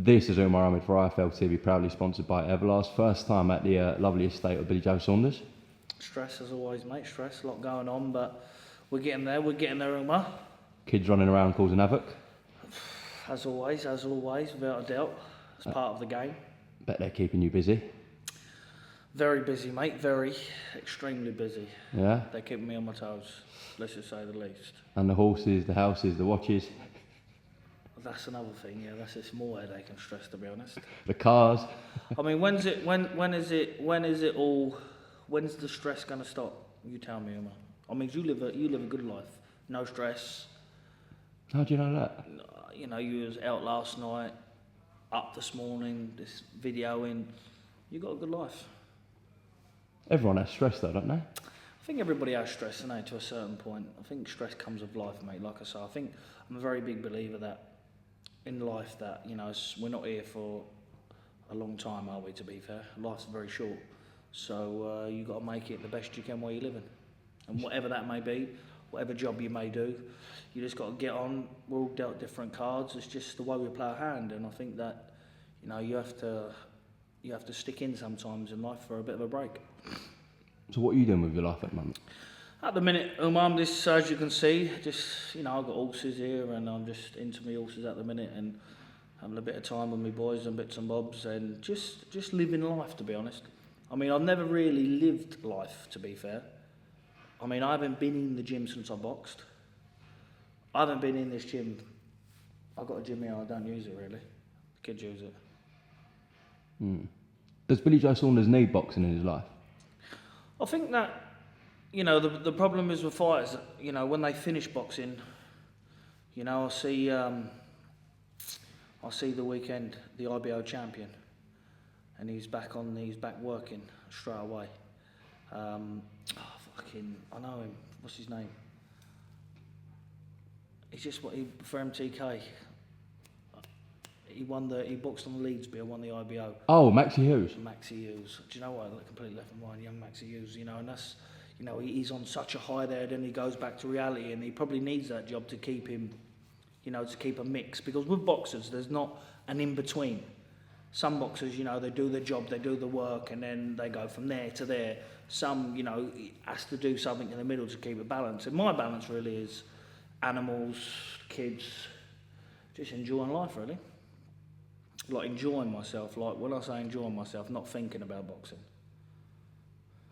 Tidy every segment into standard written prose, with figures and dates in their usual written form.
This is Umar Ahmed for IFL TV, proudly sponsored by Everlast. First time at the lovely estate of Billy Joe Saunders. Stress as always, mate. Stress, a lot going on, but we're getting there. We're getting there, Umar. Kids running around causing havoc. As always, without a doubt. It's part of the game. Bet they're keeping you busy. Very busy, mate. Very, extremely busy. Yeah. They're keeping me on my toes, let's just say the least. And the horses, the houses, the watches. That's another thing, yeah. That's just more headache and stress, to be honest. The cars. I mean, when's the stress gonna stop? You tell me, Umar. I mean, you live a good life, no stress. How do you know that? You know, you was out last night, up this morning, this videoing. You got a good life. Everyone has stress though, don't they? I think everybody has stress, don't they, to a certain point. I think stress comes with life, mate. Like I say, I think I'm a very big believer that in life that, you know, we're not here for a long time, are we, to be fair? Life's very short. So you got to make it the best you can while you're living. And whatever that may be, whatever job you may do, you just got to get on. We're all dealt different cards. It's just the way we play our hand. And I think that, you know, you have to stick in sometimes in life for a bit of a break. So what are you doing with your life at the moment? At the minute, Umar, this, as you can see, just, you know, I've got horses here and I'm just into my horses at the minute and having a bit of time with my boys and bits and bobs and just living life, to be honest. I mean, I've never really lived life, to be fair. I mean, I haven't been in the gym since I boxed. I haven't been in this gym. I've got a gym here, I don't use it really. The kids use it. Does Billy Joe Saunders need boxing in his life? I think that, you know, the problem is with fighters, you know, when they finish boxing, you know, I see the weekend, the IBO champion, and he's back working straight away. I know him, what's his name? He's just for MTK. He boxed on the Leedsby and won the IBO. Oh, Maxie Hughes. Maxie Hughes. Do you know what? I completely left my mind, young Maxie Hughes, you know, and that's, you know, he's on such a high there, then he goes back to reality and he probably needs that job to keep him, you know, to keep a mix. Because with boxers, there's not an in-between. Some boxers, you know, they do their job, they do the work, and then they go from there to there. Some, you know, has to do something in the middle to keep it balanced. And my balance really is animals, kids, just enjoying life, really. Like enjoying myself, like when I say enjoying myself, not thinking about boxing.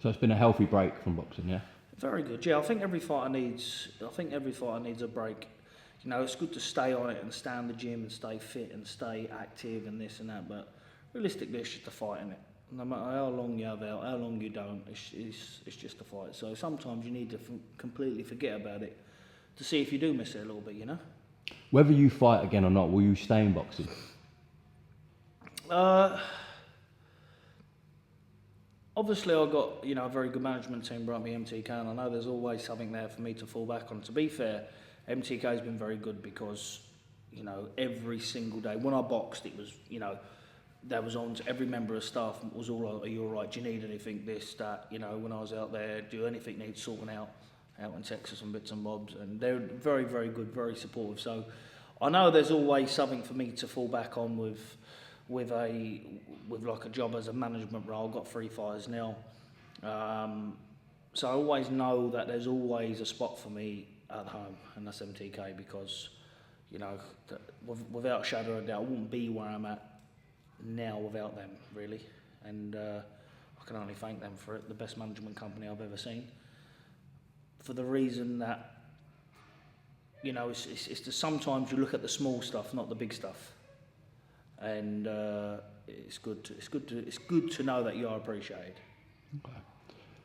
So it's been a healthy break from boxing, yeah? Very good, yeah. I think every fighter needs a break. You know, it's good to stay on it and stay in the gym and stay fit and stay active and this and that, but realistically it's just a fight, isn't it? No matter how long you have out, how long you don't, it's just a fight. So sometimes you need to completely forget about it to see if you do miss it a little bit, you know? Whether you fight again or not, will you stay in boxing? Obviously I've got, you know, a very good management team brought me MTK, and I know there's always something there for me to fall back on. To be fair, MTK's been very good because, you know, every single day when I boxed, it was, you know, that was on to every member of staff was all like, are you all right? Do you need anything? This, that, you know, when I was out there, do anything need sorting out in Texas and bits and bobs, and they're very, very good, very supportive. So I know there's always something for me to fall back on with like a job as a management role. I've got 3 fighters now, so I always know that there's always a spot for me at home, and that's MTK, because, you know, without a shadow of a doubt, I wouldn't be where I'm at now without them, really, and I can only thank them for it. The best management company I've ever seen, for the reason that, you know, it's just sometimes you look at the small stuff, not the big stuff. And it's good to know that you are appreciated. Okay.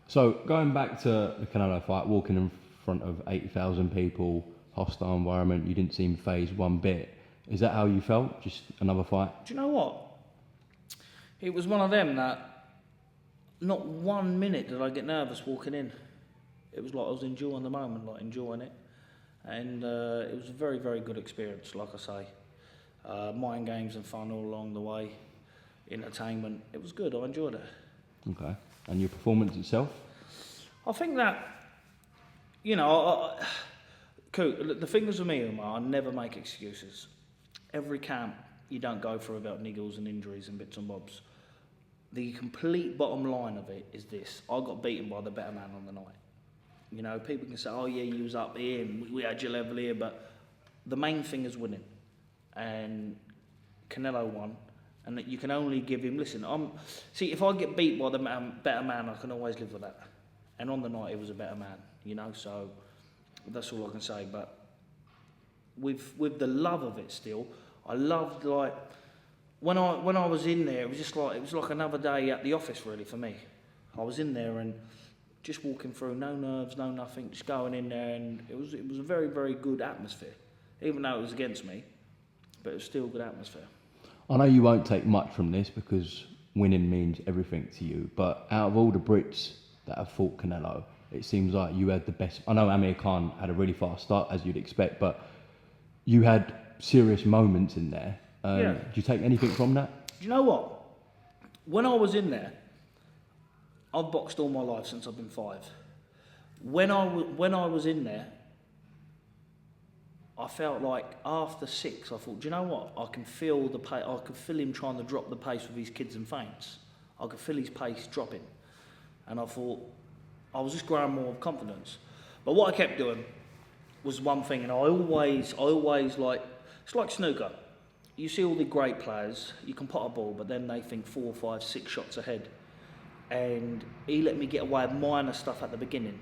So going back to the Canelo fight, walking in front of 80,000 people, hostile environment, you didn't seem fazed one bit. Is that how you felt? Just another fight? Do you know what? It was one of them that not 1 minute did I get nervous walking in. It was like I was enjoying the moment, like enjoying it, and it was a very, very good experience. Like I say. Mind games and fun all along the way, entertainment. It was good, I enjoyed it. Okay. And your performance itself? I think that, you know, the thing is with me, Umar, I never make excuses. Every camp, you don't go through about niggles and injuries and bits and bobs. The complete bottom line of it is this: I got beaten by the better man on the night. You know, people can say, "Oh yeah, you was up here and we had your level here," but the main thing is winning. And Canelo won, and that you can only give him. Listen, see, if I get beat by the better man, I can always live with that. And on the night, he was a better man. You know, so that's all I can say. But with the love of it still, I loved, like, when I was in there, it was like another day at the office really for me. I was in there and just walking through, no nerves, no nothing, just going in there, and it was a very, very good atmosphere, even though it was against me, but it was still a good atmosphere. I know you won't take much from this because winning means everything to you, but out of all the Brits that have fought Canelo, it seems like you had the best. I know Amir Khan had a really fast start, as you'd expect, but you had serious moments in there. Yeah. Do you take anything from that? Do you know what? When I was in there, I've boxed all my life since I've been 5. When I was in there, I felt like after 6, I thought, do you know what? I can feel the pace. I could feel him trying to drop the pace with his kids and feints. I could feel his pace dropping, and I thought I was just growing more confidence. But what I kept doing was one thing, and I always like, it's like snooker. You see all the great players, you can pot a ball, but then they think 4, 5, 6 shots ahead. And he let me get away with minor stuff at the beginning.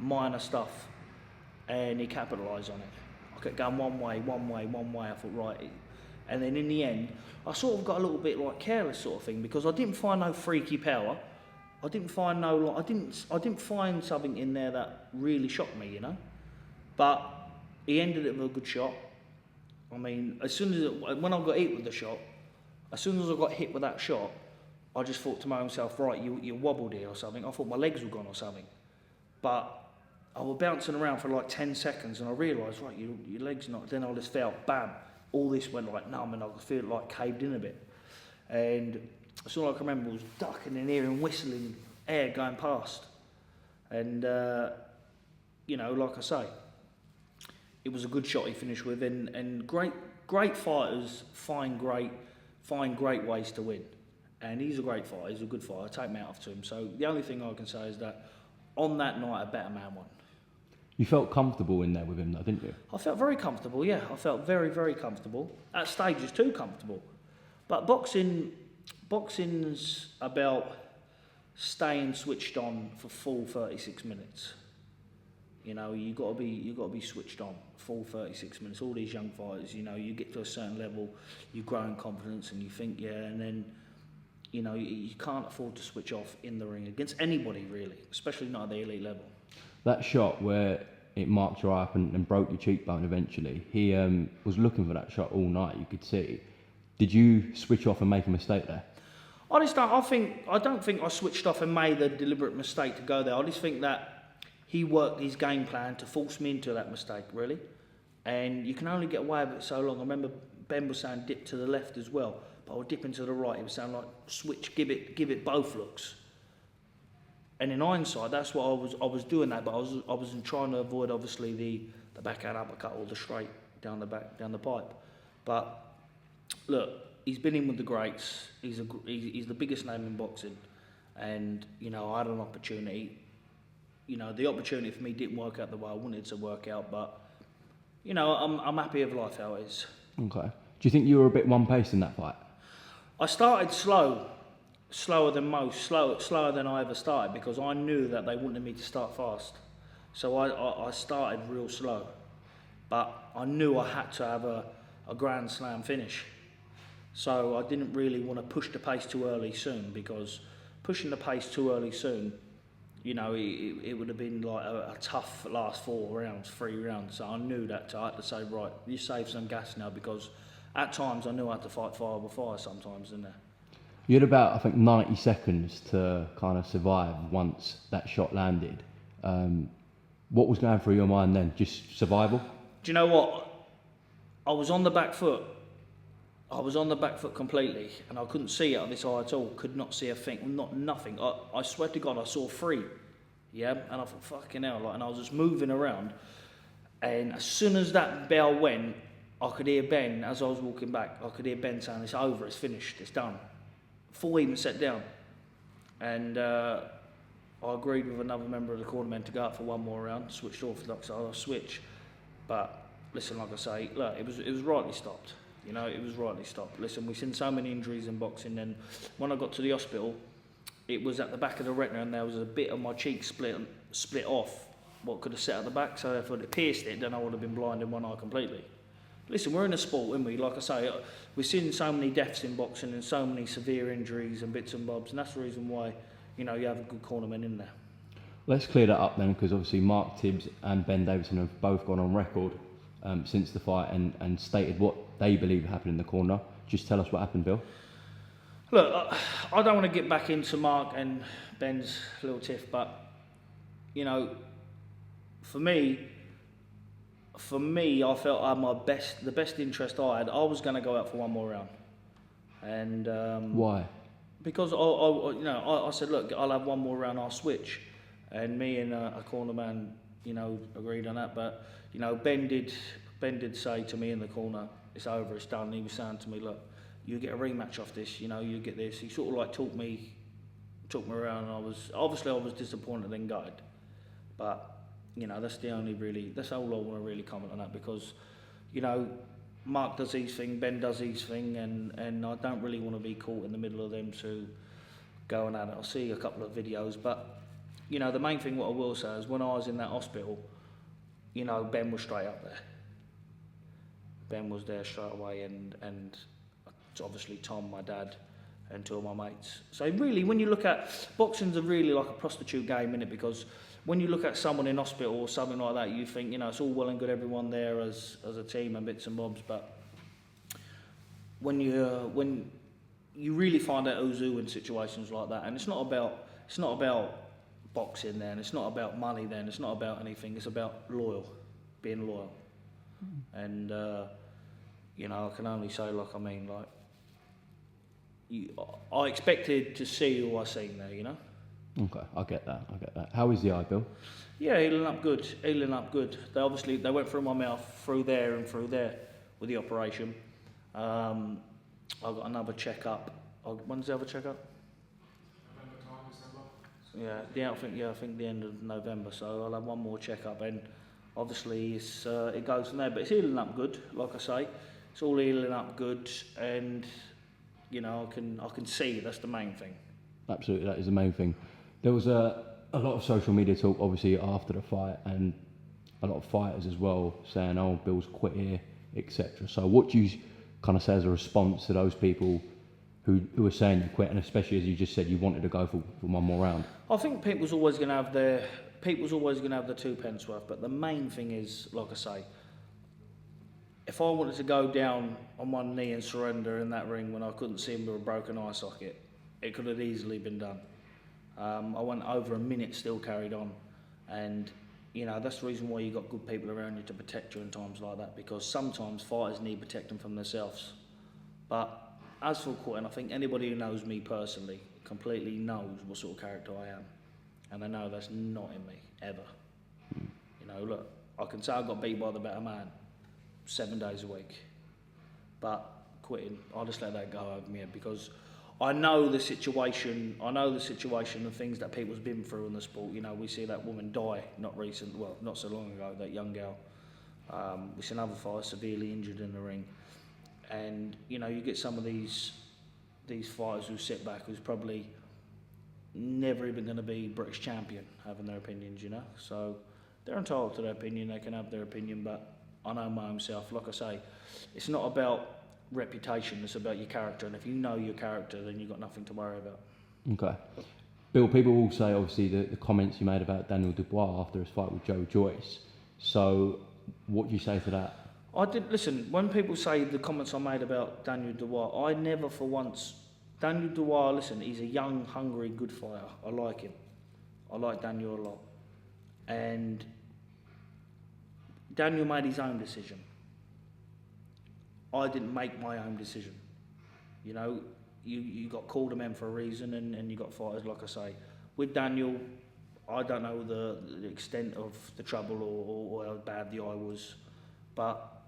Minor stuff. And he capitalised on it. I kept going one way. I thought, right. And then in the end, I sort of got a little bit like careless sort of thing, because I didn't find no freaky power. I didn't find I didn't find something in there that really shocked me, you know. But he ended it with a good shot. I mean, when I got hit with the shot, as soon as I got hit with that shot, I just thought to myself, right, you wobbled here or something. I thought my legs were gone or something. But I was bouncing around for like 10 seconds and I realised, right, your leg's not. Then I just felt, bam, all this went like numb and I could feel it like caved in a bit. And that's all I can remember was ducking in here and whistling air going past. And, you know, like I say, it was a good shot he finished with, and great fighters find great ways to win. And he's a great fighter, he's a good fighter, I take my hat off to him. So the only thing I can say is that on that night, a better man won. You felt comfortable in there with him though, didn't you? I felt very comfortable, yeah. I felt very, very comfortable. At stages too comfortable. But boxing's about staying switched on for full 36 minutes. You know, you got to be switched on full 36 minutes. All these young fighters, you know, you get to a certain level, you grow in confidence, and you think, yeah, and then, you know, you can't afford to switch off in the ring against anybody really, especially not at the elite level. That shot where it marked your eye up and broke your cheekbone eventually, he was looking for that shot all night, you could see. Did you switch off and make a mistake there? I don't think I switched off and made a deliberate mistake to go there. I just think that he worked his game plan to force me into that mistake, really. And you can only get away with it so long. I remember Ben was saying dip to the left as well, but I would dip into the right. He was saying like switch, give it both looks. And in hindsight, that's what I was doing that, but I wasn't trying to avoid obviously the backhand uppercut or the straight down the pipe. But look, he's been in with the greats. He's the biggest name in boxing, and you know I had an opportunity. You know, the opportunity for me didn't work out the way I wanted to work out, but you know, I'm happy with life how it is. Okay. Do you think you were a bit one-paced in that fight? I started slower than most, slower than I ever started, because I knew that they wanted me to start fast. So I started real slow, but I knew I had to have a Grand Slam finish. So I didn't really want to push the pace too early soon, because pushing the pace too early soon, you know, it would have been like a tough last 3 rounds. So I knew that I had to say, right, you save some gas now, because at times I knew I had to fight fire over fire sometimes, didn't I? You had about, I think, 90 seconds to kind of survive once that shot landed. What was going through your mind then? Just survival? Do you know what? I was on the back foot. Completely, and I couldn't see out of this eye at all. Could not see a thing, nothing. I swear to God, I saw 3. Yeah, and I thought, fucking hell, like, and I was just moving around. And as soon as that bell went, I could hear Ben, as I was walking back, I could hear Ben saying, "It's over, it's finished, it's done." Before we even sat down. And I agreed with another member of the cornermen to go out for one more round, switched orthodox, so I'll switch. But listen, like I say, look, it was rightly stopped. You know, it was rightly stopped. Listen, we've seen so many injuries in boxing, and when I got to the hospital, it was at the back of the retina, and there was a bit of my cheek split off what could have set at the back, so if it pierced it, then I would have been blind in one eye completely. Listen, we're in a sport, aren't we? Like I say, we've seen so many deaths in boxing and so many severe injuries and bits and bobs, and that's the reason why, you know, you have a good cornerman in there. Let's clear that up then, because obviously Mark Tibbs and Ben Davison have both gone on record since the fight and stated what they believe happened in the corner. Just tell us what happened, Bill. Look, I don't want to get back into Mark and Ben's little tiff, but, you know, for me, I felt I had the best interest I had. I was going to go out for one more round, and why? Because I said, look, I'll have one more round, I'll switch, and me and a cornerman, you know, agreed on that. But you know, Ben did say to me in the corner, "It's over, it's done." And he was saying to me, "Look, you get a rematch off this, you know, you get this." He sort of like talked me around, and I was disappointed and gutted, but. You know, that's all I want to really comment on that, because, you know, Mark does his thing, Ben does his thing, and I don't really want to be caught in the middle of them two going at it. I'll see a couple of videos, but, you know, the main thing what I will say is when I was in that hospital, you know, Ben was straight up there. Ben was there straight away, and obviously Tom, my dad, and two of my mates. So really, when you look at, boxing's a really like a prostitute game, innit? Because when you look at someone in hospital or something like that, you think, you know, it's all well and good, everyone there as a team and bits and bobs, but when you really find out who's who in situations like that, and it's not about boxing then, it's not about money then, it's not about anything, it's about being loyal. And you know, I can only say, I expected to see who I seen there, you know. Okay, I get that. How is the eye, Bill? Yeah, healing up good. They went through my mouth, through there and through there with the operation. I got another checkup. When's the other checkup? November, I think the end of November. So I'll have one more checkup, and obviously it goes from there. But it's healing up good, like I say. It's all healing up good, and you know, I can see that's the main thing. Absolutely, that is the main thing. There was a lot of social media talk, obviously, after the fight, and a lot of fighters as well saying, "Oh, Bill's quit here," etc. So, what do you kind of say as a response to those people who are saying you quit, and especially as you just said, you wanted to go for one more round? I think people's always going to have their 2 pence worth, but the main thing is, like I say, if I wanted to go down on one knee and surrender in that ring when I couldn't see him with a broken eye socket, it could have easily been done. I went over a minute, still carried on, and you know, that's the reason why you got good people around you to protect you in times like that, because sometimes fighters need protecting from themselves. But as for quitting, I think anybody who knows me personally completely knows what sort of character I am, and they know that's not in me ever. You know, look, I can say I got beat by the better man 7 days a week, but quitting, I'll just let that go over me, because I know the situation of things that people's been through in the sport. You know, we see that woman die not so long ago, that young girl. We see another fighter severely injured in the ring, and you know, you get some of these fighters who sit back, who's probably never even going to be British champion, having their opinions, you know. So they're entitled to their opinion, they can have their opinion, but I know my own self. Like I say, it's not about reputation, it's about your character, and if you know your character, then you've got nothing to worry about. Okay. Bill, people will say obviously the comments you made about Daniel Dubois after his fight with Joe Joyce. So what do you say to that? I did listen, when people say the comments I made about Daniel Dubois, I never for once. Daniel Dubois, listen, he's a young, hungry, good fighter. I like him. I like Daniel a lot. And Daniel made his own decision. I didn't make my own decision. You know, you got called a man for a reason, and you got fighters, like I say. With Daniel, I don't know the extent of the trouble or how bad the eye was, but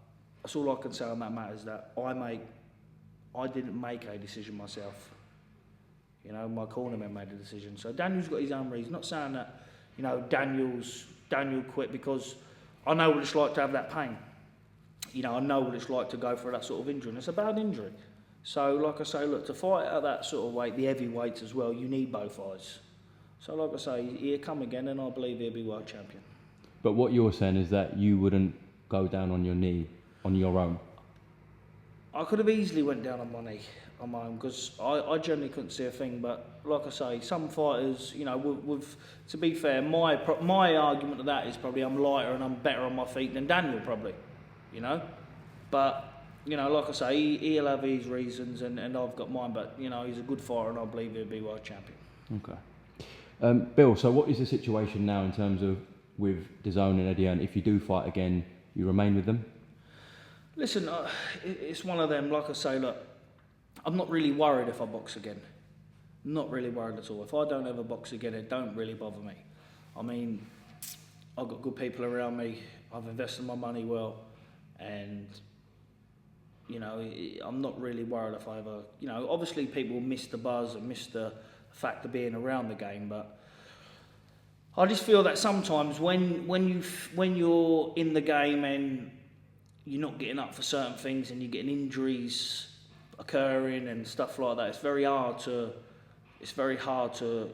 that's all I can say on that matter is that I didn't make a decision myself. You know, my cornerman made a decision. So Daniel's got his own reason. Not saying that, you know, Daniel quit because I know what it's like to have that pain. You know, I know what it's like to go through that sort of injury, and it's a bad injury. So, like I say, look, to fight at that sort of weight, the heavyweights as well, you need both eyes. So, like I say, he'll come again, and I believe he'll be world champion. But what you're saying is that you wouldn't go down on your knee on your own? I could have easily went down on my knee on my own because I generally couldn't see a thing. But like I say, some fighters, you know, to be fair, my argument to that is probably I'm lighter and I'm better on my feet than Daniel probably, you know. But you know, like I say, he'll have his reasons and I've got mine. But you know, he's a good fighter and I believe he'll be world champion. Okay. Bill, so what is the situation now in terms of with DAZN and Eddie Hearn? If you do fight again, you remain with them? Listen, it's one of them, like I say, look, I'm not really worried if I box again. Not really worried at all. If I don't ever box again, it don't really bother me. I mean, I've got good people around me, I've invested my money well, and, you know, I'm not really worried if I ever, you know, obviously people miss the buzz and miss the fact of being around the game, but I just feel that sometimes when you're in the game and you're not getting up for certain things and you're getting injuries occurring and stuff like that, it's very hard to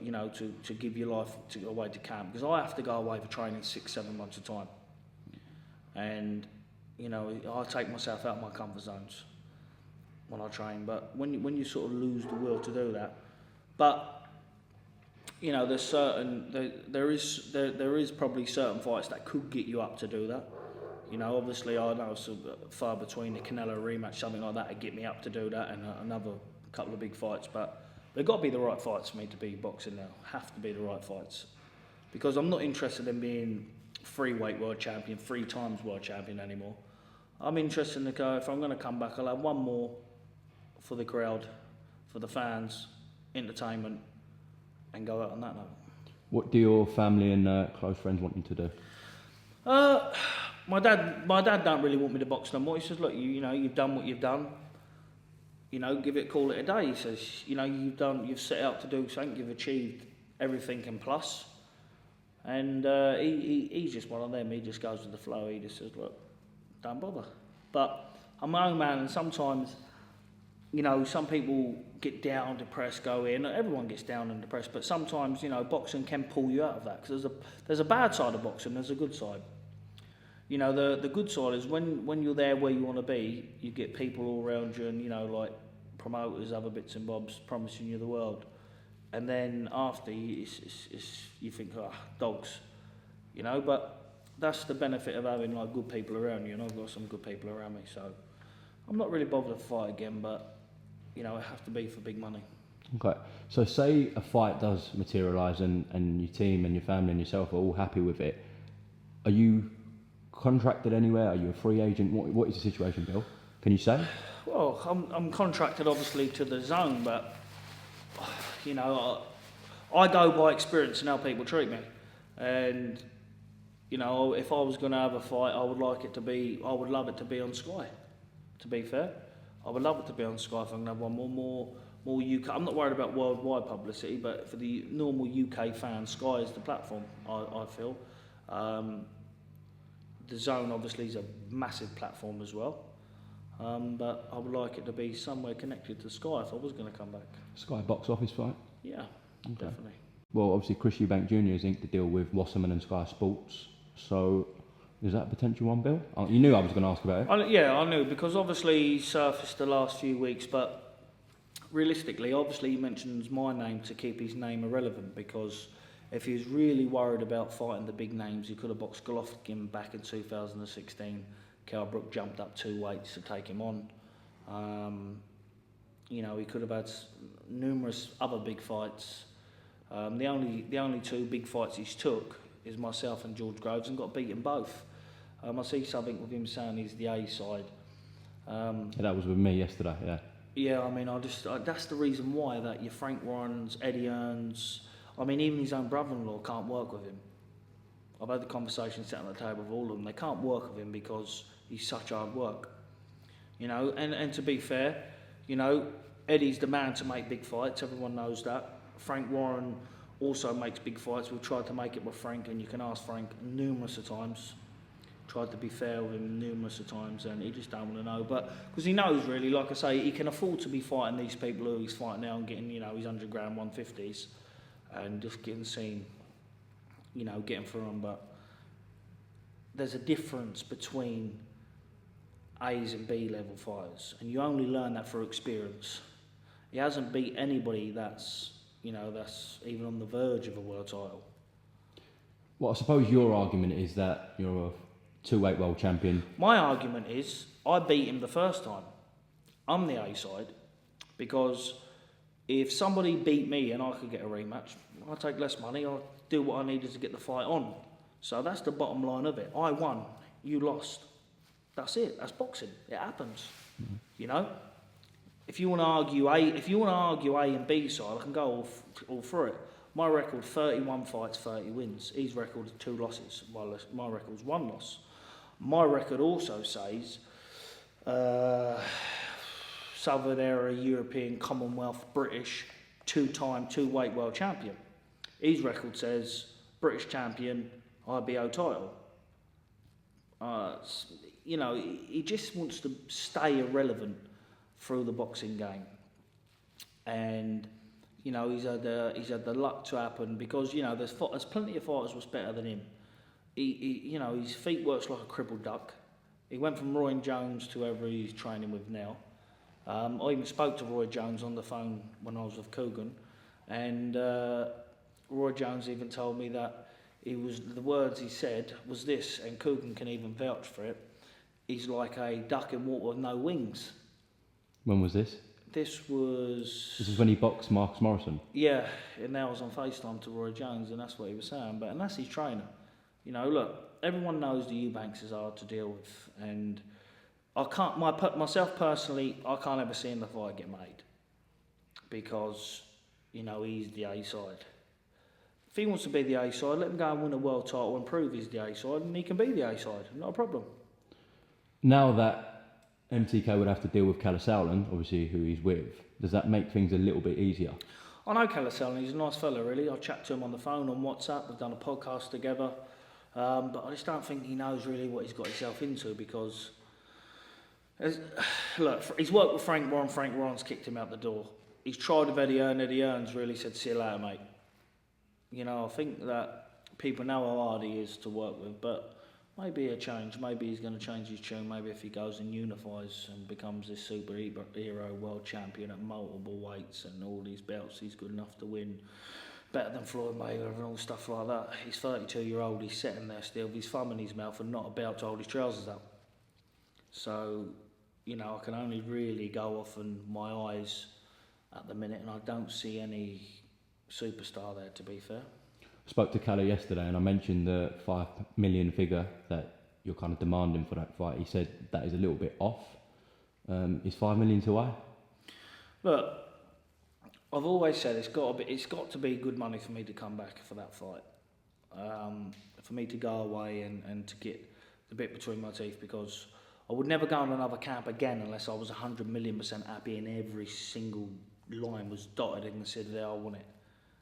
you know to give your life to go away to camp, because I have to go away for training 6-7 months at a time, and you know I take myself out of my comfort zones when I train. But when you sort of lose the will to do that, but you know there is probably certain fights that could get you up to do that. You know, obviously I know it's far between the Canelo rematch, something like that, to get me up to do that, and another couple of big fights. But they've got to be the right fights for me to be boxing now. Have to be the right fights, because I'm not interested in being 3-weight world champion, 3 times world champion anymore. I'm interested in the go. If I'm going to come back, I'll have one more for the crowd, for the fans, entertainment, and go out on that note. What do your family and close friends want you to do? My dad don't really want me to box no more. He says, look, you know, you've done what you've done. You know, call it a day. He says, you know, you've set out to do something, you've achieved everything and plus. And he's just one of them. He just goes with the flow. He just says, look, don't bother. But I'm my own man, and sometimes, you know, some people get down, depressed, go in. Everyone gets down and depressed, but sometimes, you know, boxing can pull you out of that, because there's a bad side of boxing, there's a good side. You know, the good side is when you're there where you want to be, you get people all around you, and you know, like promoters, other bits and bobs promising you the world, and then after you think, dogs, you know. But that's the benefit of having like good people around you, and I've got some good people around me, so I'm not really bothered to fight again. But you know, it has to be for big money. Okay, so say a fight does materialise and your team and your family and yourself are all happy with it, are you contracted anywhere? Are you a free agent? What is the situation, Bill? Can you say? Well, I'm contracted obviously to the zone, but you know, I go by experience and how people treat me. And you know, if I was going to have a fight, I would love it to be on Sky. To be fair, I would love it to be on Sky if I'm going to have one more UK. I'm not worried about worldwide publicity, but for the normal UK fans, Sky is the platform. I feel. The Zone obviously is a massive platform as well, but I would like it to be somewhere connected to Sky if I was going to come back. Sky box office fight? Yeah, okay. Definitely. Well, obviously Chris Eubank Jr. has inked the deal with Wasserman and Sky Sports, so is that a potential one, Bill? You knew I was going to ask about it. I knew, because obviously he surfaced the last few weeks, but realistically, obviously he mentions my name to keep his name irrelevant, because if he was really worried about fighting the big names, he could have boxed Golovkin back in 2016. Kell Brook jumped up 2 weights to take him on. You know, he could have had numerous other big fights. The only 2 big fights he's took is myself and George Groves, and got beaten both. I see something with him saying he's the A side. That was with me yesterday, yeah. Yeah, I mean, that's the reason why, that your Frank Warrens, Eddie Hearns, I mean, even his own brother-in-law can't work with him. I've had the conversation sitting on the table with all of them. They can't work with him because he's such hard work. You know, and to be fair, you know, Eddie's the man to make big fights. Everyone knows that. Frank Warren also makes big fights. We've tried to make it with Frank, and you can ask Frank numerous of times. Tried to be fair with him numerous of times, and he just don't want to know. But because he knows, really, like I say, he can afford to be fighting these people who he's fighting now and getting, you know, his 100 grand 150s, and just getting seen, you know, getting through them. But there's a difference between A's and B level fighters, and you only learn that through experience. He hasn't beat anybody that's, you know, that's even on the verge of a world title. Well, I suppose your argument is that you're a 2-weight world champion. My argument is I beat him the first time. I'm the A side, because if somebody beat me and I could get a rematch, I'll take less money, I'll do what I needed to get the fight on. So that's the bottom line of it. I won, you lost. That's it. That's boxing. It happens. Mm-hmm. You know. If you want to argue A and B side, I can go all through it. My record: 31 fights, 30 wins. His record is 2 losses. My record's 1 loss. My record also says Southern Era, European, Commonwealth, British, 2-time 2-weight world champion. His record says British champion, IBO title. You know, he just wants to stay irrelevant through the boxing game, and you know he's had the luck to happen because you know there's plenty of fighters was better than him. He you know his feet works like a crippled duck. He went from Roy Jones to whoever he's training with now. I even spoke to Roy Jones on the phone when I was with Coogan, and Roy Jones even told me that the words he said was this, and Coogan can even vouch for it. He's like a duck in water with no wings. When was this? This is when he boxed Marcus Morrison? Yeah, and now I was on FaceTime to Roy Jones, and that's what he was saying. And that's his trainer. You know, look, everyone knows the Eubanks is hard to deal with, and I can't, myself personally, I can't ever see the fight get made because, you know, he's the A side. If he wants to be the A side, let him go and win a world title and prove he's the A side, and he can be the A side, not a problem. Now that MTK would have to deal with Calasaulan, obviously who he's with, does that make things a little bit easier? I know Calasaulan, he's a nice fella really. I chat to him on the phone, on WhatsApp, we've done a podcast together, but I just don't think he knows really what he's got himself into because, look, he's worked with Frank Warren's kicked him out the door. He's tried with Eddie Earns really said, see you later mate. You know, I think that people know how hard he is to work with, but maybe a change. Maybe he's going to change his tune. Maybe if he goes and unifies and becomes this superhero world champion at multiple weights and all these belts, he's good enough to win. Better than Floyd Mayweather and all stuff like that. He's 32-year-old. He's sitting there still with his thumb in his mouth and not about to hold his trousers up. So, you know, I can only really go off on my eyes at the minute, and I don't see any superstar there, to be fair. I spoke to Calla yesterday and I mentioned the 5 million figure that you're kind of demanding for that fight. He said that is a little bit off. Is 5 million too high? Look, I've always said it's got to be good money for me to come back for that fight. For me to go away and to get the bit between my teeth, because I would never go on another camp again unless I was 100,000,000% happy and every single line was dotted and said, yeah, I want it.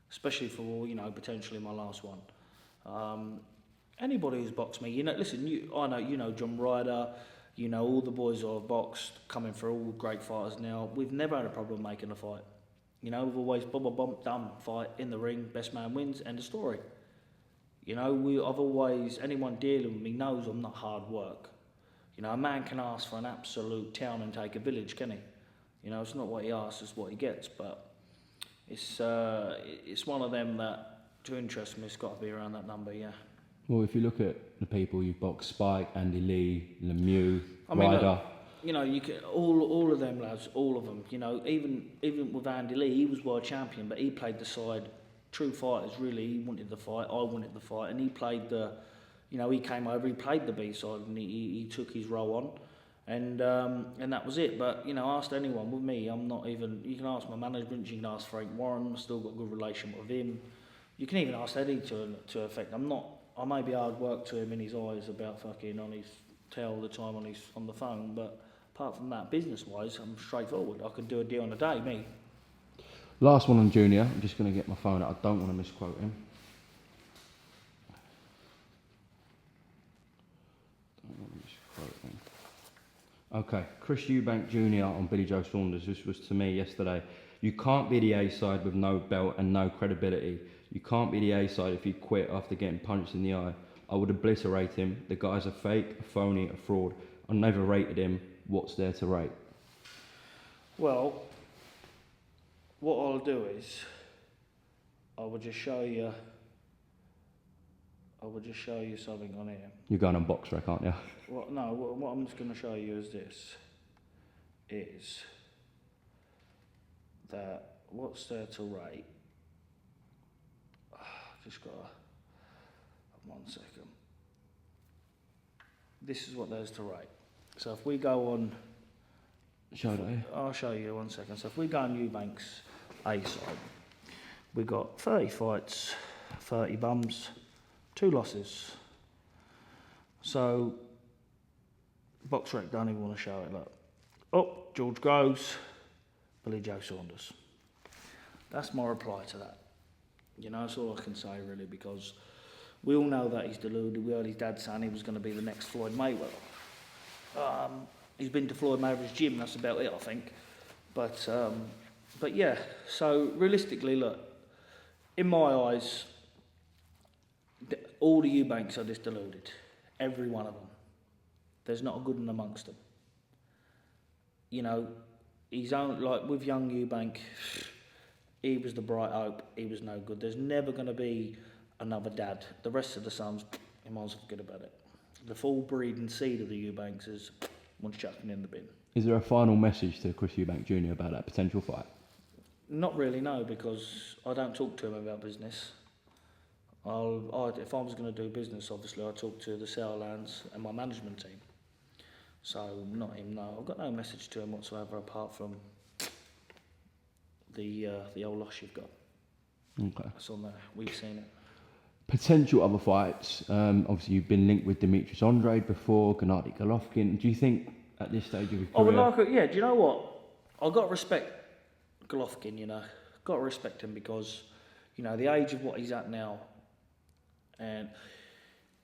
Especially for, you know, potentially my last one. Anybody who's boxed me, you know, listen, I know, you know, John Ryder, you know, all the boys who I've boxed, coming through, all great fighters now. We've never had a problem making a fight. You know, we've always, done, fight, in the ring, best man wins, end of story. You know, anyone dealing with me knows I'm not hard work. You know, a man can ask for an absolute town and take a village, can he? You know, it's not what he asks, it's what he gets, but it's one of them that, to interest me, it's got to be around that number, yeah. Well, if you look at the people you've boxed, Spike, Andy Lee, Lemieux, Ryder... Look, you know, you can, all of them lads, all of them, you know, even with Andy Lee, he was world champion, but he played the side, true fighters really, he wanted the fight, I wanted the fight, and he played you know, he came over, he played the B side, and he took his role on. And that was it. But, you know, ask anyone with me, I'm not even, you can ask my management, you can ask Frank Warren, I've still got a good relationship with him. You can even ask Eddie to effect. I may be hard work to him in his eyes about fucking on his tail all the time on the phone, but apart from that, business-wise, I'm straightforward. I could do a deal on a day, me. Last one on Junior. I'm just going to get my phone out. I don't want to misquote him. Okay, Chris Eubank Jr. on Billy Joe Saunders. This was to me yesterday. You can't be the A-side with no belt and no credibility. You can't be the A-side if you quit after getting punched in the eye. I would obliterate him. The guy's a fake, a phony, a fraud. I never rated him. What's there to rate? Well, what I'll do is, I will just show you something on here. You're going on BoxRec, aren't you? Well, no, what I'm just going to show you is this. Is that what's there to rate? Just got to, 1 second. This is what there's to rate. So if we go on, I'll show you 1 second. So if we go on Eubank's A side, we got 30 fights, 30 bums, 2 losses. So BoxRec don't even want to show it. Look, oh, George Groves, Billy Joe Saunders. That's my reply to that. You know, that's all I can say really, because we all know that he's deluded. We heard his dad saying he was going to be the next Floyd Mayweather. He's been to Floyd Mayweather's gym. That's about it, I think. But yeah. So realistically, look, in my eyes, all the Eubanks are just deluded. Every one of them. There's not a good one amongst them. You know, he's only, like with young Eubank, he was the bright hope. He was no good. There's never going to be another dad. The rest of the sons, he might as well forget about it. The full breed and seed of the Eubanks is one's chucking in the bin. Is there a final message to Chris Eubank Jr. about that potential fight? Not really, no, because I don't talk to him about business. If I was going to do business, obviously I'd talk to the Sounders and my management team. So not him, no. I've got no message to him whatsoever apart from the old loss you've got. Okay. That's on there. We've seen it. Potential other fights. Obviously, you've been linked with Demetrius Andrade before, Gennady Golovkin. Do you think at this stage of your career? I would like it, yeah. Do you know what? I've got to respect Golovkin, you know. Got to respect him because, you know, the age of what he's at now. And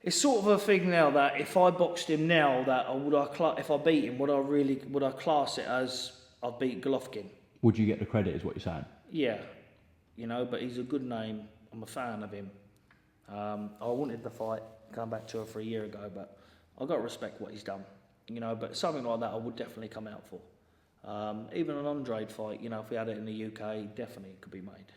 it's sort of a thing now that if I boxed him now, if I beat him, would I class it as I've beat Golovkin? Would you get the credit, is what you're saying? Yeah. You know, but he's a good name. I'm a fan of him. I wanted the fight, come back 2 or 3 years ago, but I've got to respect what he's done. You know, but something like that I would definitely come out for. Even an Andrade fight, you know, if we had it in the UK, definitely could be made.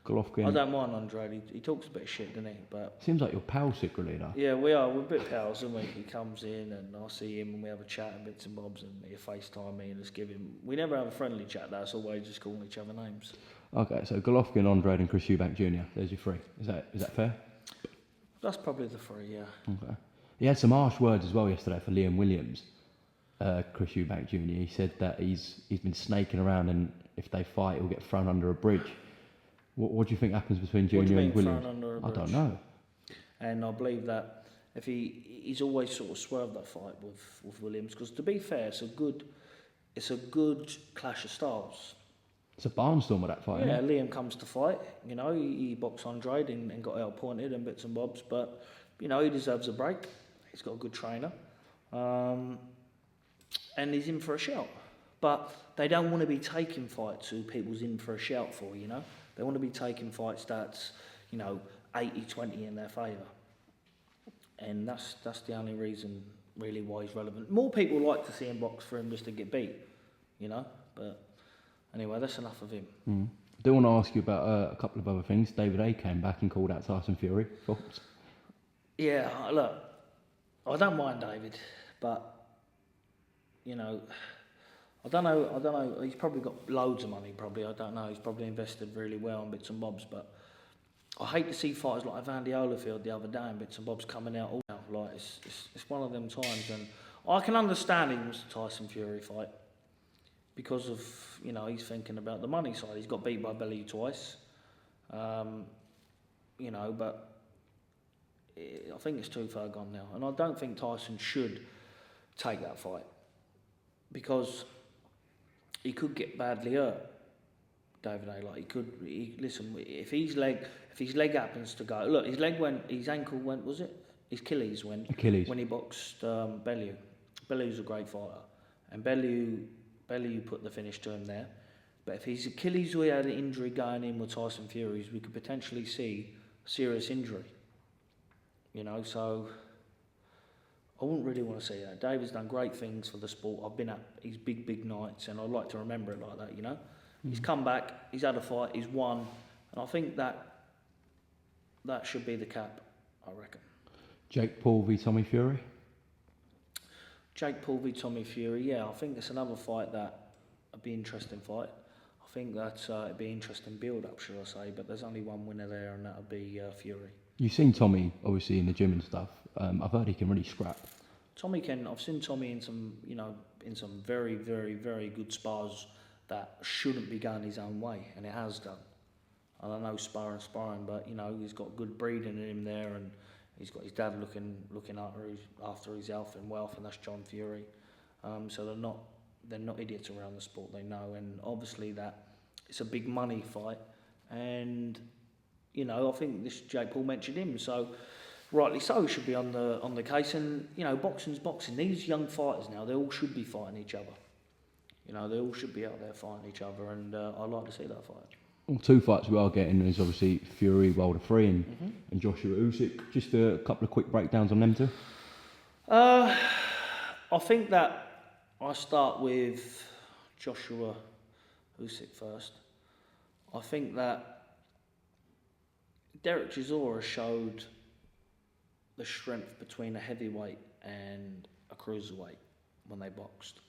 Golovkin. I don't mind Andrade. He talks a bit of shit, doesn't he? But seems like you're pals secretly, though. yeah, we are. We're a bit pals, aren't we? He comes in and I see him and we have a chat and bits and bobs and he FaceTime me and just give him... We never have a friendly chat, that's always just calling each other names. Okay, so Golovkin, Andrade and Chris Eubank Jr. There's your 3. Is that fair? That's probably the 3, yeah. Okay. He had some harsh words as well yesterday for Liam Williams, Chris Eubank Jr. He said that he's been snaking around and if they fight, he'll get thrown under a bridge. What do you think happens between Junior and Williams? I don't know. And I believe that if he's always sort of swerved that fight with Williams, because to be fair, it's a good clash of styles. It's a barnstormer, that fight. Yeah, isn't it? Liam comes to fight. You know, he boxed Andrade and got outpointed and bits and bobs, but you know he deserves a break. He's got a good trainer, and he's in for a shout. But they don't want to be taking fights who people's in for a shout for. You know. They want to be taking fights that's, you know, 80-20 in their favour. And that's the only reason, really, why he's relevant. More people like to see him box for him just to get beat, you know. But anyway, that's enough of him. I do want to ask you about a couple of other things. David A came back and called out Tyson Fury. Thoughts? Yeah, look, I don't mind David, but, you know... I don't know, he's probably got loads of money, I don't know, he's probably invested really well in bits and bobs, but I hate to see fighters like Evander Holyfield the other day and bits and bobs coming out all now, like, it's one of them times, and I can understand he wants the Tyson Fury fight, because of, you know, he's thinking about the money side, he's got beat by Bellew twice, you know, but I think it's too far gone now, and I don't think Tyson should take that fight. because he could get badly hurt. David A. Like listen. If his leg happens to go, look, his ankle went, was it? His Achilles went. Achilles. When he boxed Bellew. Bellew's a great fighter, and Bellew put the finish to him there. But if his Achilles we had an injury going in with Tyson Fury's, we could potentially see a serious injury. You know, so I wouldn't really want to see that. David's done great things for the sport. I've been at his big nights, and I'd like to remember it like that, you know. He's come back, he's had a fight, he's won, and I think that should be the cap, I reckon. Jake Paul v Tommy Fury? Jake Paul v Tommy Fury, yeah, I think it's another fight that would be an interesting fight. I think that it'd be an interesting build-up, should I say, but there's only one winner there, and that would be Fury. You've seen Tommy, obviously, in the gym and stuff. I've heard he can really scrap. I've seen Tommy in some very, very, very good spars that shouldn't be going his own way, and it has done. I don't know sparring, but you know he's got good breeding in him there, and he's got his dad looking after his health and wealth, and that's John Fury. So they're not idiots around the sport. They know, and obviously that it's a big money fight, and you know I think this Jake Paul mentioned him, so rightly so should be on the case. And you know boxing's boxing. These young fighters now, they all should be fighting each other. You know, they all should be out there fighting each other, and I'd like to see that fight. Well, two fights we are getting is obviously Fury, Wilder 3 and Joshua Usyk. Just a couple of quick breakdowns on them two. I think that I start with Joshua Usyk first. I think that Derek Chisora showed the strength between a heavyweight and a cruiserweight when they boxed.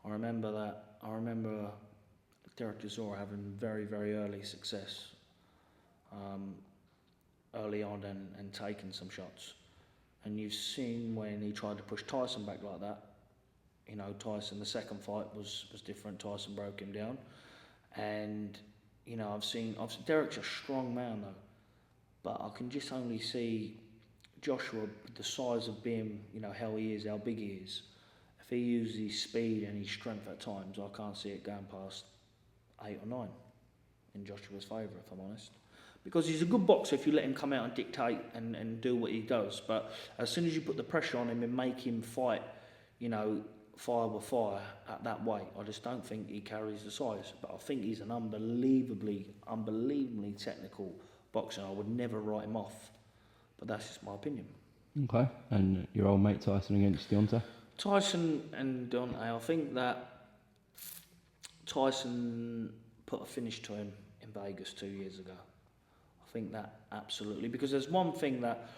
I remember Derek Chisora having very, very early success early on and taking some shots. And you've seen when he tried to push Tyson back like that, you know, Tyson, the second fight was different. Tyson broke him down. And, you know, I've seen Derek's a strong man though, but I can just only see Joshua, the size of being, you know, how he is, how big he is. If he uses his speed and his strength at times, I can't see it going past 8 or 9 in Joshua's favour, if I'm honest. Because he's a good boxer if you let him come out and dictate and do what he does. But as soon as you put the pressure on him and make him fight, you know, fire with fire at that weight, I just don't think he carries the size. But I think he's an unbelievably technical boxer. I would never write him off. But that's just my opinion. Okay. And your old mate Tyson against Deontay? Tyson and Deontay, I think that Tyson put a finish to him in Vegas 2 years ago. I think that absolutely, because there's one thing that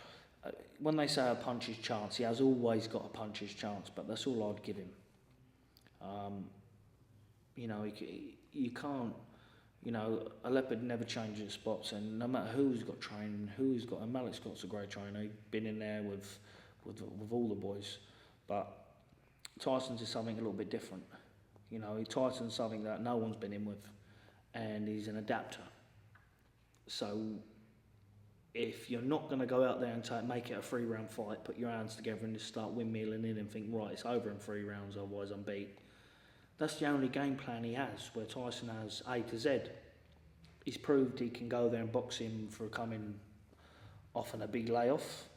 when they say a puncher's chance, he has always got a puncher's chance, but that's all I'd give him. You know, you can't, you know, a leopard never changes spots, and no matter who's got training, and Malik Scott's a great trainer, he's been in there with all the boys, but Tyson's is something a little bit different. You know, Tyson's something that no one's been in with, and he's an adapter. So, if you're not going to go out there and make it a 3-round fight, put your hands together and just start windmilling in and think, right, it's over in 3 rounds, otherwise I'm beat. That's the only game plan he has, where Tyson has A to Z. He's proved he can go there and box him for coming off on a big layoff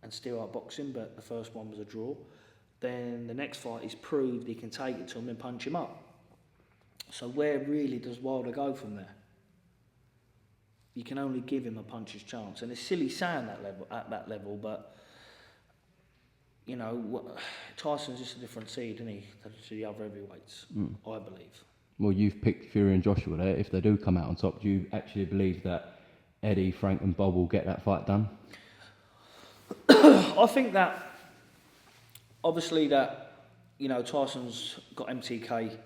and still outbox him, but the first one was a draw. Then the next fight, he's proved he can take it to him and punch him up. So where really does Wilder go from there? You can only give him a puncher's chance, and it's silly saying at that level, but you know, Tyson's just a different seed, isn't he, to the other heavyweights, I believe. Well, you've picked Fury and Joshua there. If they do come out on top, do you actually believe that Eddie, Frank and Bob will get that fight done? I think that, obviously that, you know, Tyson's got MTK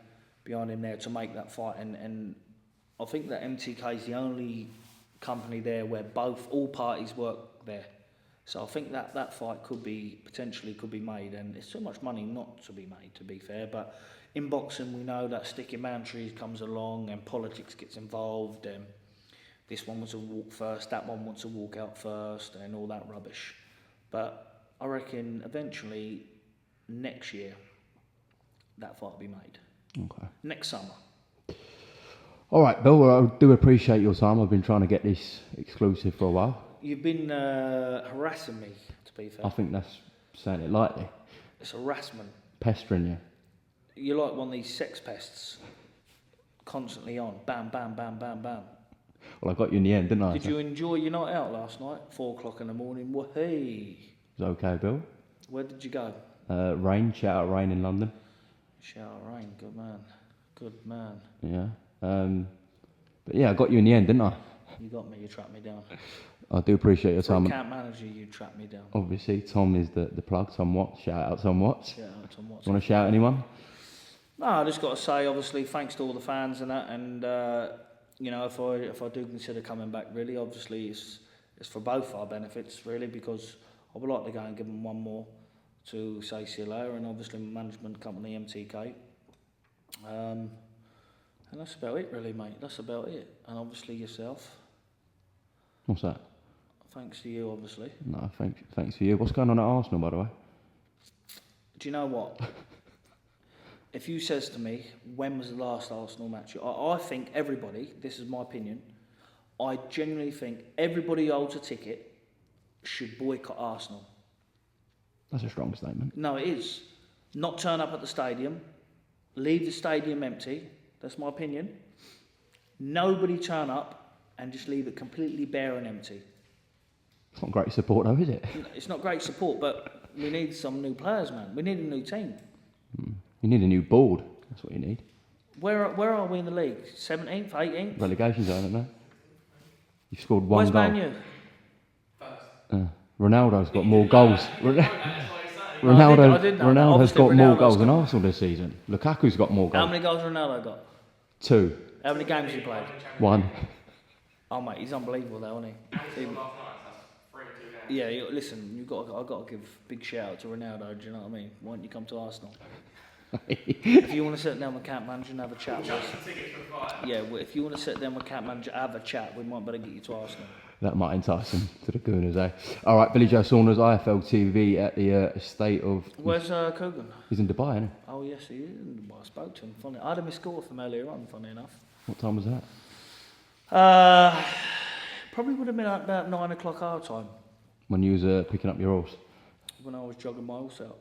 behind him there to make that fight, and I think that MTK is the only company there where all parties work there. So I think that fight potentially could be made, and it's too much money not to be made, to be fair. But in boxing, we know that sticking boundaries comes along and politics gets involved, and this one wants to walk first, that one wants to walk out first, and all that rubbish. But I reckon eventually next year, that fight will be made. Okay. Next summer. All right, Bill, well, I do appreciate your time. I've been trying to get this exclusive for a while. You've been harassing me, to be fair. I think that's saying it lightly. It's harassment. Pestering you. You're like one of these sex pests. Constantly on. Bam, bam, bam, bam, bam. Well, I got you in the end, didn't I? Did you enjoy your night out last night? 4 o'clock in the morning. Wahey. It was okay, Bill. Where did you go? Rain, shout out Rain in London. Shout out Rain. Good man. Good man. Yeah. But yeah, I got you in the end, didn't I? You got me. You tracked me down. I do appreciate your For time. a camp manager, you tracked me down. Obviously, Tom is the plug. Tom Watts. Shout out Tom Watts. Shout out Tom Watts. Want to shout anyone? No, I just got to say, obviously, thanks to all the fans and that. And you know, if I do consider coming back, really, obviously, it's for both our benefits, really, because I would like to go and give them one more to say see you later, and obviously my management company MTK. And that's about it, really, mate. That's about it. And obviously yourself. What's that? Thanks to you, obviously. No, thanks for you. What's going on at Arsenal, by the way? Do you know what? If you says to me, when was the last Arsenal match? I think everybody, this is my opinion, I genuinely think everybody who holds a ticket should boycott Arsenal. That's a strong statement. No, it is. Not turn up at the stadium. Leave the stadium empty. That's my opinion. Nobody turn up and just leave it completely bare and empty. It's not great support though, is it? It's not great support, but we need some new players, man. We need a new team. You need a new board. That's what you need. Where are we in the league? 17th, 18th? Relegation zone, isn't there? You've scored one Where's goal. Man U? Ronaldo's got more goals. I didn't know Ronaldo's that. got Obviously, more Ronaldo's goals than got- Arsenal this season. Lukaku's got more How goals. many goals Ronaldo got? 2. How many games he played? 1. Oh mate, he's unbelievable though, isn't he? Yeah, listen, I've got to give a big shout out to Ronaldo. Do you know what I mean? Why don't you come to Arsenal? If you want to sit down with camp manager and have a chat with us, yeah, well, if you want to sit down with camp manager, have a chat. We might better get you to Arsenal. That might entice him to the Gooners, eh? All right, Billy Joe Saunders, IFL TV at the estate of... Where's Kogan? He's in Dubai, isn't he? Oh yes, he is. Well, I spoke to him. Funny, I had a missed call from earlier on. Funny enough. What time was that? Probably would have been at about 9 o'clock our time When you was picking up your horse. when I was jogging my horse out.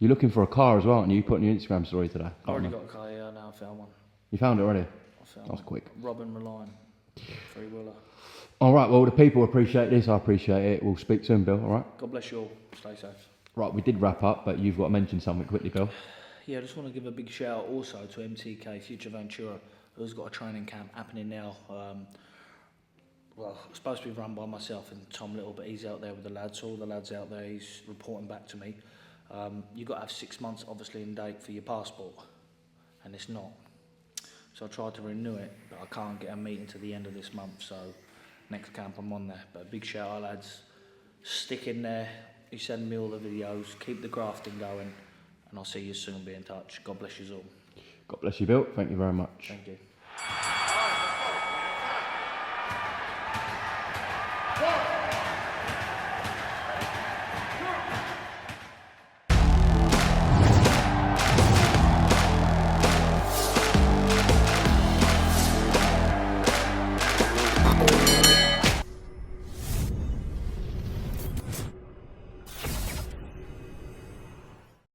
You're looking for a car as well, aren't you? You put on your Instagram story today. I already got a car. Yeah, now I found one. You found it already? I found That was one. quick. Robin Reline, three-wheeler. All right, well, the people appreciate this. I appreciate it. We'll speak soon, Bill, all right? God bless you all. Stay safe. Right, we did wrap up, but you've got to mention something quickly, Bill. Yeah, I just want to give a big shout out also to MTK Future Ventura, who's got a training camp happening now. Well, it's supposed to be run by myself and Tom Little, but he's out there with the lads. So all the lads out there, he's reporting back to me. You've got to have 6 months, obviously, in date for your passport, and it's not. So I tried to renew it, but I can't get a meeting to the end of this month. So next camp I'm on there. But a big shout out, lads. Stick in there. You send me all the videos. Keep the grafting going, and I'll see you soon. Be in touch. God bless you all. God bless you, Bill. Thank you very much. Thank you.